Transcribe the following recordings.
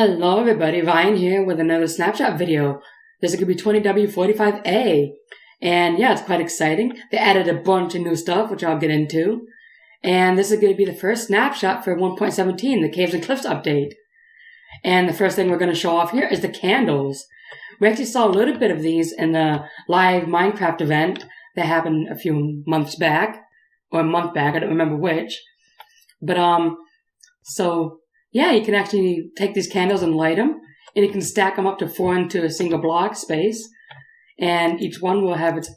Hello everybody, Ryan here with another snapshot video. This is going to be 20W45A. And yeah, it's quite exciting. They added a bunch of new stuff, which I'll get into. And this is going to be the first snapshot for 1.17, the Caves and Cliffs update. And the first thing we're going to show off here is the candles. We actually saw a little bit of these in the live Minecraft event that happened a few months back. Or a month back, I don't remember which. But, yeah, you can actually take these candles and light them, and you can stack them up to 4 into a single block space, and each one will have its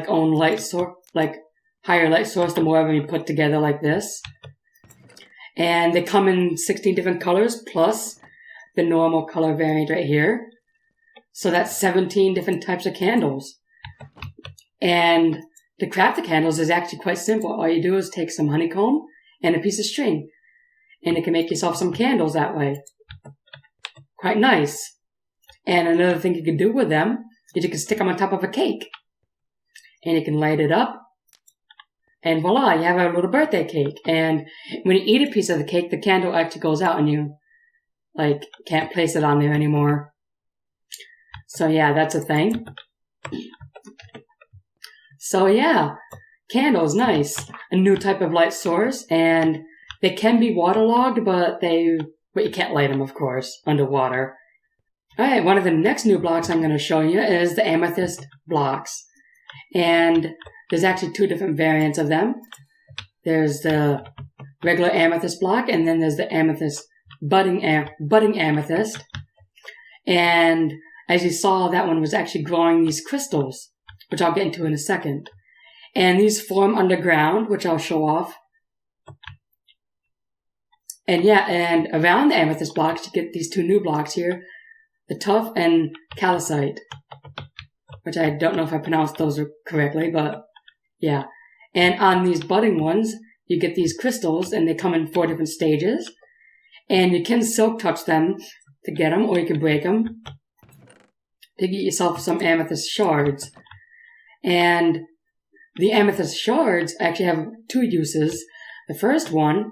own light source, higher light source the more of them you put together like this. And they come in 16 different colors plus the normal color variant right here. So that's 17 different types of candles. And to craft the candles is actually quite simple. All you do is take some honeycomb and a piece of string. And you can make yourself some candles that way. Quite nice. And another thing you can do with them is you can stick them on top of a cake. And you can light it up. And voila, you have a little birthday cake. And when you eat a piece of the cake, the candle actually goes out and you, can't place it on there anymore. So yeah, that's a thing. So yeah, candles, nice. A new type of light source, and they can be waterlogged, but you can't light them, of course, underwater. Alright, one of the next new blocks I'm going to show you is the Amethyst blocks. And there's actually 2 different variants of them. There's the regular Amethyst block, and then there's the Amethyst budding Amethyst. And as you saw, that one was actually growing these crystals, which I'll get into in a second. And these form underground, which I'll show off. And yeah, and around the Amethyst blocks, you get these 2 new blocks here, the Tuff and Calcite, which I don't know if I pronounced those correctly, but yeah. And on these budding ones, you get these crystals, and they come in 4 different stages. And you can silk touch them to get them, or you can break them to get yourself some amethyst shards. And the amethyst shards actually have 2 uses. The first one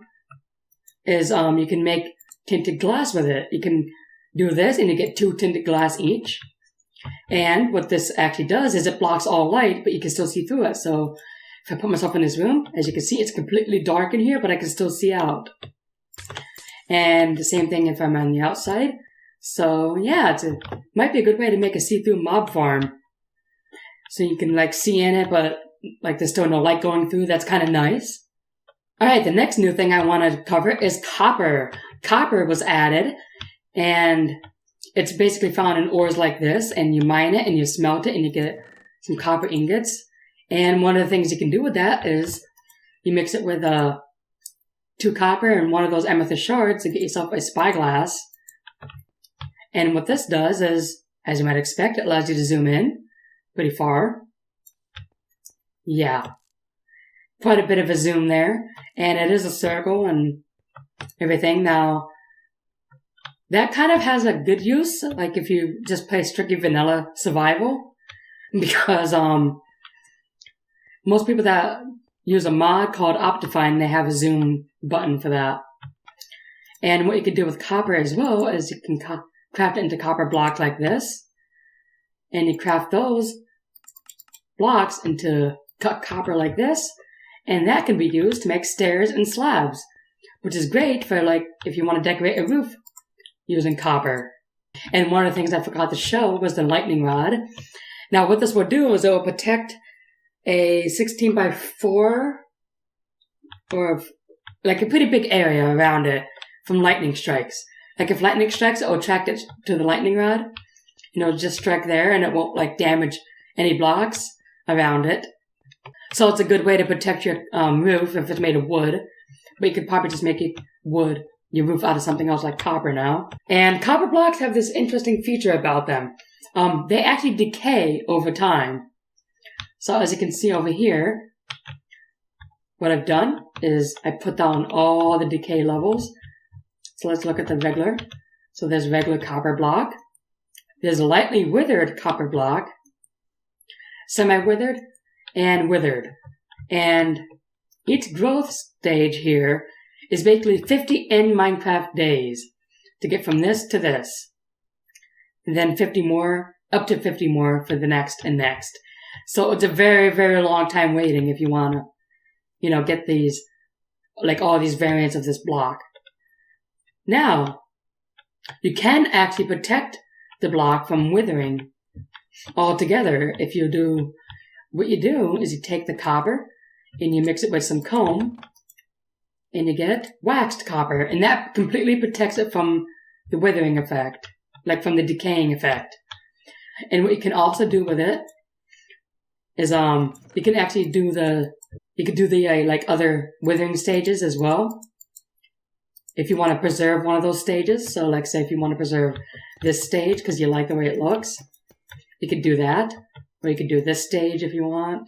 is you can make tinted glass with it. You can do this and you get 2 tinted glass each. And what this actually does is it blocks all light, but you can still see through it. So if I put myself in this room, as you can see, it's completely dark in here, but I can still see out. And the same thing if I'm on the outside. So yeah, might be a good way to make a see-through mob farm. So you can see in it, but there's still no light going through. That's kind of nice. Alright, the next new thing I want to cover is copper. Copper was added, and it's basically found in ores like this, and you mine it, and you smelt it, and you get some copper ingots. And one of the things you can do with that is you mix it with 2 copper and 1 of those amethyst shards to get yourself a spyglass. And what this does is, as you might expect, it allows you to zoom in pretty far. Yeah. Quite a bit of a zoom there, and it is a circle and everything. Now, that kind of has a good use, if you just play strictly vanilla survival, because most people that use a mod called Optifine, they have a zoom button for that. And what you can do with copper as well is you can craft it into copper blocks like this, and you craft those blocks into cut copper like this. And that can be used to make stairs and slabs, which is great for if you want to decorate a roof using copper. And one of the things I forgot to show was the lightning rod. Now what this will do is it will protect a 16 by 4 or a pretty big area around it from lightning strikes. If lightning strikes, it will attract it to the lightning rod. Just strike there, and it won't damage any blocks around it. So it's a good way to protect your roof if it's made of wood. But you could probably just make your roof out of something else like copper now. And copper blocks have this interesting feature about them. They actually decay over time. So as you can see over here, what I've done is I put down all the decay levels. So let's look at the regular. So there's regular copper block. There's a lightly withered copper block. Semi-withered. And withered. And each growth stage here is basically 50 in Minecraft days to get from this to this. And then 50 more, up to 50 more for the next and next. So it's a very, very long time waiting if you want to, you know, get these, like all these variants of this block. Now, you can actually protect the block from withering altogether. If you do, what you do is you take the copper and you mix it with some comb and you get waxed copper, and that completely protects it from the withering effect, like from the decaying effect. And what you can also do with it is you can actually do the like other withering stages as well, if you want to preserve one of those stages. So like say if you want to preserve this stage because you like the way it looks, you could do that. Or you could do this stage if you want.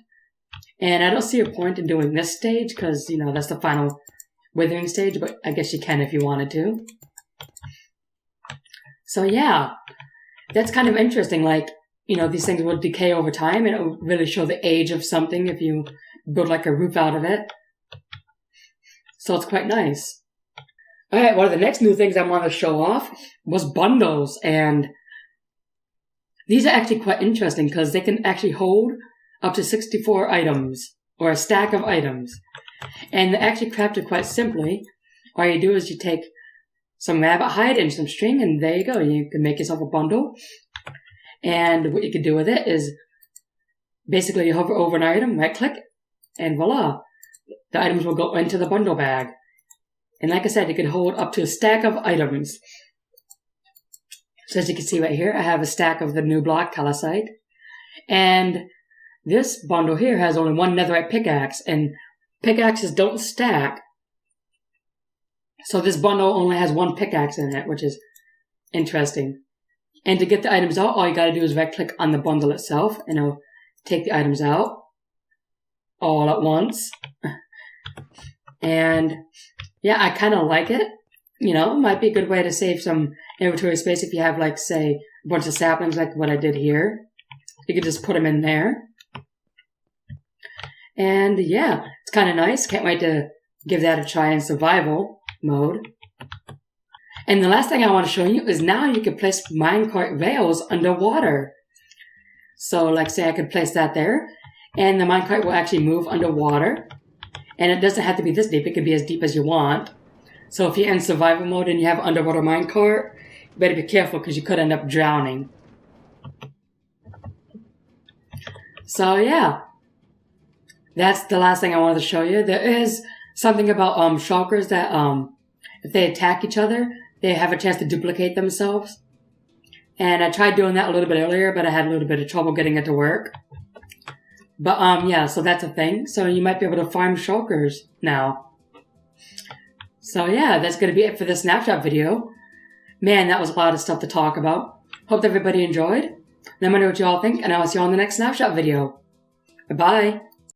And I don't see a point in doing this stage because, you know, that's the final withering stage, but I guess you can if you wanted to. So yeah, that's kind of interesting. Like, you know, these things will decay over time and it will really show the age of something if you build like a roof out of it. So it's quite nice. Alright, one of the next new things I want to show off was bundles, and these are actually quite interesting because they can actually hold up to 64 items, or a stack of items. And they're actually crafted quite simply. All you do is you take some rabbit hide and some string, and there you go. You can make yourself a bundle. And what you can do with it is basically you hover over an item, right click, and voila. The items will go into the bundle bag. And like I said, you can hold up to a stack of items. So as you can see right here, I have a stack of the new block, calcite. And this bundle here has only one netherite pickaxe, and pickaxes don't stack. So this bundle only has one pickaxe in it, which is interesting. And to get the items out, all you gotta do is right click on the bundle itself, and it'll take the items out all at once. And yeah, I kind of like it. You know, it might be a good way to save some inventory space if you have, like, say, a bunch of saplings like what I did here. You could just put them in there. And yeah, it's kind of nice. Can't wait to give that a try in survival mode. And the last thing I want to show you is now you can place minecart rails underwater. So, like, say I could place that there, and the minecart will actually move underwater. And it doesn't have to be this deep. It can be as deep as you want. So if you're in survival mode and you have underwater minecart, you better be careful because you could end up drowning. So yeah, that's the last thing I wanted to show you. There is something about shulkers that if they attack each other, they have a chance to duplicate themselves. And I tried doing that a little bit earlier, but I had a little bit of trouble getting it to work. But yeah, so that's a thing. So you might be able to farm shulkers now. So yeah, that's going to be it for this snapshot video. Man, that was a lot of stuff to talk about. Hope everybody enjoyed. Let me know what you all think, and I'll see you on the next snapshot video. Bye-bye.